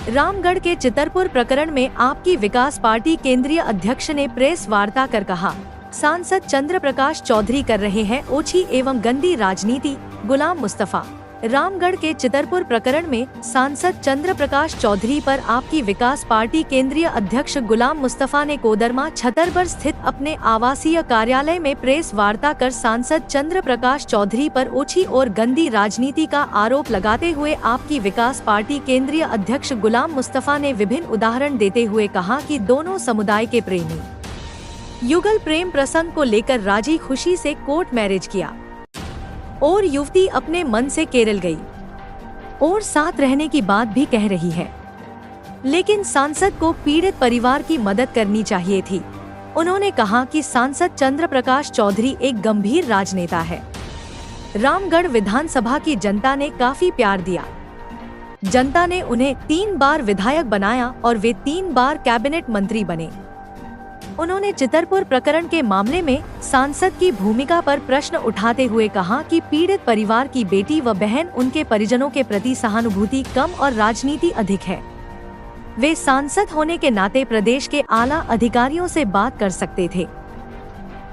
रामगढ़ के चितरपुर प्रकरण में आपकी विकास पार्टी केंद्रीय अध्यक्ष ने प्रेस वार्ता कर कहा, सांसद चंद्र प्रकाश चौधरी कर रहे हैं ओछी एवं गंदी राजनीति। गुलाम मुस्तफा। रामगढ़ के चितरपुर प्रकरण में सांसद चंद्र प्रकाश चौधरी पर आपकी विकास पार्टी केंद्रीय अध्यक्ष गुलाम मुस्तफा ने कोदरमा छतरपुर स्थित अपने आवासीय कार्यालय में प्रेस वार्ता कर सांसद चंद्र प्रकाश चौधरी पर ओछी और गंदी राजनीति का आरोप लगाते हुए आपकी विकास पार्टी केंद्रीय अध्यक्ष गुलाम मुस्तफा ने विभिन्न उदाहरण देते हुए कहा कि दोनों समुदाय के प्रेमी युगल प्रेम प्रसंग को लेकर राजी खुशी से कोर्ट मैरिज किया और युवती अपने मन से केरल गई और साथ रहने की बात भी कह रही है, लेकिन सांसद को पीड़ित परिवार की मदद करनी चाहिए थी। उन्होंने कहा कि सांसद चंद्र प्रकाश चौधरी एक गंभीर राजनेता है। रामगढ़ विधानसभा की जनता ने काफी प्यार दिया। जनता ने उन्हें 3 बार विधायक बनाया और वे 3 बार कैबिनेट मंत्री बने। उन्होंने चितरपुर प्रकरण के मामले में सांसद की भूमिका पर प्रश्न उठाते हुए कहा कि पीड़ित परिवार की बेटी व बहन, उनके परिजनों के प्रति सहानुभूति कम और राजनीति अधिक है। वे सांसद होने के नाते प्रदेश के आला अधिकारियों से बात कर सकते थे,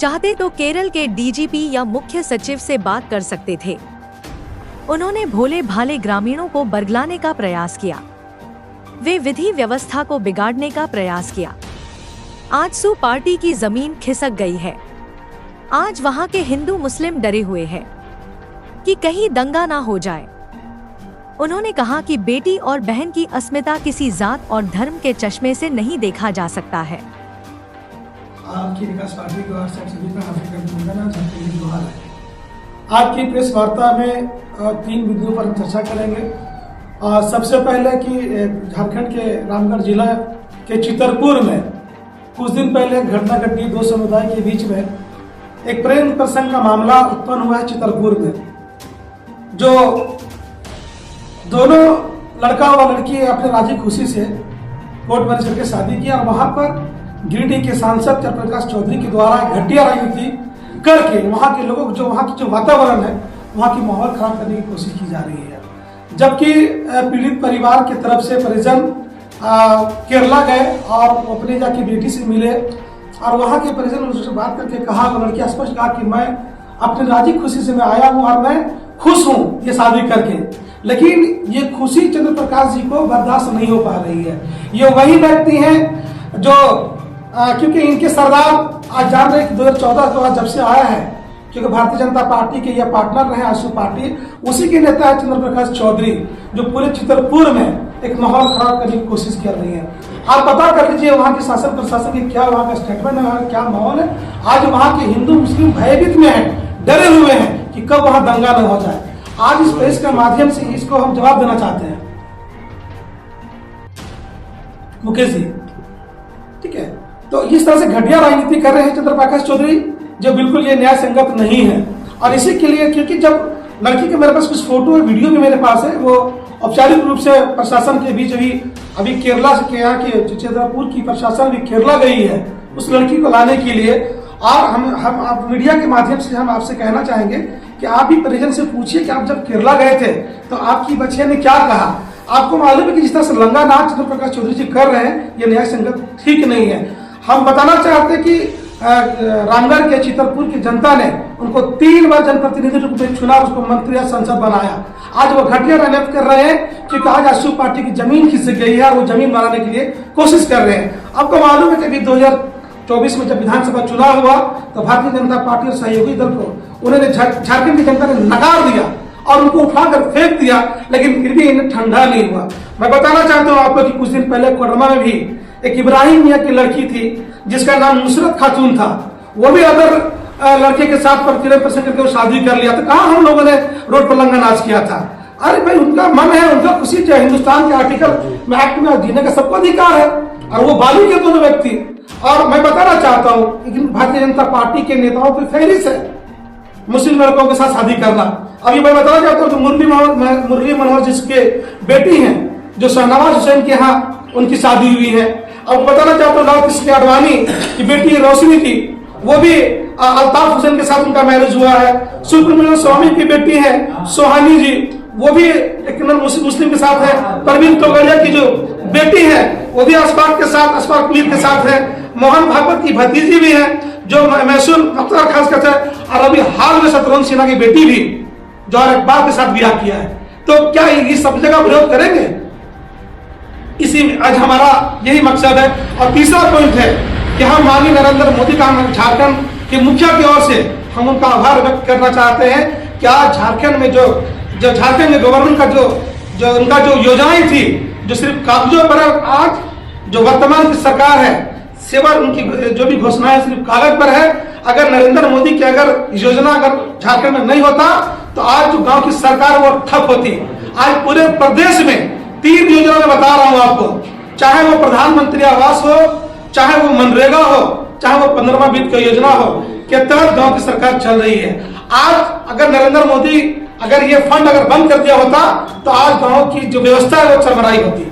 चाहते तो केरल के डीजीपी या मुख्य सचिव से बात कर सकते थे। उन्होंने भोले भाले ग्रामीणों को बरगलाने का प्रयास किया, वे विधि व्यवस्था को बिगाड़ने का प्रयास किया। आजसू पार्टी की जमीन खिसक गई है। आज वहां के हिंदू मुस्लिम डरे हुए हैं कि कहीं दंगा ना हो जाए। उन्होंने कहा कि बेटी और बहन की अस्मिता किसी जात और धर्म के चश्मे से नहीं देखा जा सकता है। आपकी विकास पार्टी को आपकी प्रेस वार्ता में 3 बिंदुओं पर चर्चा करेंगे। सबसे पहले कि झारखंड के रामगढ़ जिला के चितरपुर में कुछ दिन पहले घटना घटी 2 समुदाय के बीच में। एक प्रेम प्रसंग का मामला उत्पन्न हुआ है चितरपुर में, जो दोनों लड़का व लड़की अपने राजी खुशी से कोर्ट मैरिज करके शादी की और वहां पर गिरिडीह के सांसद चंद्र प्रकाश चौधरी के द्वारा घटिया राजनीति करके वहां के लोगों को वहां की जो वातावरण है वहां की माहौल खराब करने की कोशिश की जा रही है। जबकि पीड़ित परिवार की तरफ से परिजन केरला गए और अपने जाके बेटी से मिले और वहाँ के परिजन उससे बात करके कहा, लड़की स्पष्ट कहा कि मैं अपनी राजी खुशी से मैं आया हूँ और मैं खुश हूँ ये शादी करके, लेकिन ये खुशी चंद्र प्रकाश जी को बर्दाश्त नहीं हो पा रही है। ये वही व्यक्ति हैं जो क्योंकि इनके सरदार आज जान रहे कि 2014 के बाद जब से आया है, क्योंकि भारतीय जनता पार्टी के ये पार्टनर रहे आजसू पार्टी, उसी के नेता है चंद्र प्रकाश चौधरी, जो पूरे चितरपुर में एक माहौल खराब करने की कोशिश कर रही है। आप पता कर लीजिए वहाँ के शासन प्रशासन की क्या वहाँ का स्टेटमेंट है, क्या माहौल है। आज वहाँ के हिंदू मुस्लिम भयभीत में है, डरे हुए हैं कि कब वहाँ दंगा न हो जाए। आज इस प्रेस के माध्यम से इसको हम जवाब देना चाहते हैं। मुकेश जी, ठीक है, तो इस तरह से घटिया राजनीति कर रहे हैं चंद्र प्रकाश चौधरी, जो बिल्कुल ये न्याय संगत नहीं है। और इसी के लिए क्योंकि जब लड़की के मेरे पास कुछ फोटो और वीडियो भी मेरे पास है, वो औपचारिक रूप से प्रशासन के बीच अभी केरला से यहाँ की चितरपुर की प्रशासन भी केरला गई है उस लड़की को लाने के लिए। और हम आप मीडिया के माध्यम से हम आपसे कहना चाहेंगे कि आप भी परिजन से पूछिए कि आप जब केरला गए थे तो आपकी बच्चिया ने क्या कहा। आपको मालूम है कि जिस तरह से लंगा नाच चंद्र प्रकाश चौधरी जी कर रहे हैं, ये न्याय संगत ठीक नहीं है। हम बताना चाहते हैं कि रामगढ़ के चितरपुर की जनता ने उनको 3 बार जनप्रतिनिधि रूप में चुना, उसको मंत्री या सांसद बनाया। आज वो घटिया राजनीति कर रहे हैं क्योंकि आज आजसू पार्टी की जमीन खिसक गई है और वो जमीन बनाने के लिए कोशिश कर रहे हैं। आपको मालूम है कि अभी 2024 में जब विधानसभा चुनाव हुआ तो भारतीय जनता पार्टी और सहयोगी दल को उन्होंने झारखंड की जनता ने नकार दिया और उनको उठाकर फेंक दिया, लेकिन फिर भी इन्हें ठंडा नहीं हुआ। मैं बताना चाहता हूँ आपको कि कुछ दिन पहले कोडरमा में भी एक इब्राहिम मियाँ की लड़की थी जिसका नाम नुसरत खातून था, वो भी अगर लड़के के साथ प्रेम प्रसंग करके वो शादी कर लिया तो कहाँ हम लोगों ने रोड पर लंगा नाच किया था। अरे भाई, उनका मन है, उनका खुशी है। हिंदुस्तान के आर्टिकल में एक्ट में जीने का सबको अधिकार है और वो बालू के दोनों व्यक्ति। और मैं बताना चाहता हूँ कि भारतीय जनता पार्टी के नेताओं की फहरिस्त है मुस्लिम लड़कों के साथ शादी करना। अभी मैं बताना चाहता हूँ कि मुरली मनोहर जिसके बेटी हैं, जो शहनवाज हुसैन के यहाँ उनकी शादी हुई है। अब बताना चाहता हूँ लाल कृष्ण आडवाणी की बेटी रोशनी थी, वो भी अल्ताफ हुसैन के साथ उनका मैरिज हुआ है। सुब्रमण्यम स्वामी की बेटी है सोहानी जी, वो भी एक मुस्लिम के साथ है। परवीन तोगड़िया की जो बेटी है वो भी अशफाक मीर के साथ है। मोहन भागवत की भतीजी भी है जो महसूल अख्तर खास करता है, और अभी हाल में शत्रुघ्न सिन्हा की बेटी भी जो इकबाल के साथ ब्याह किया है। तो क्या ये सब जगह विरोध करेंगे? इसी में आज हमारा यही मकसद है। और तीसरा पॉइंट है कि हम माननीय नरेंद्र मोदी का झारखंड के मुखिया की ओर से हम उनका आभार व्यक्त करना चाहते हैं कि आज झारखंड में जो झारखंड में गवर्नमेंट का जो उनका जो योजनाएं थी जो सिर्फ कागजों पर, आज जो वर्तमान की सरकार है सेवा उनकी जो भी घोषणाएं सिर्फ कागज पर है। अगर नरेंद्र मोदी की अगर योजना अगर झारखंड में नहीं होता तो आज जो गांव की सरकार वो ठप होती। आज पूरे प्रदेश में 3 योजना मैं बता रहा हूं आपको, चाहे वो प्रधानमंत्री आवास हो, चाहे वो मनरेगा हो, चाहे वो 15वां वित्त योजना हो, के तहत गांव की सरकार चल रही है। आज अगर नरेंद्र मोदी अगर ये फंड अगर बंद कर दिया होता तो आज गांव की जो व्यवस्था है वो चरमराई होती।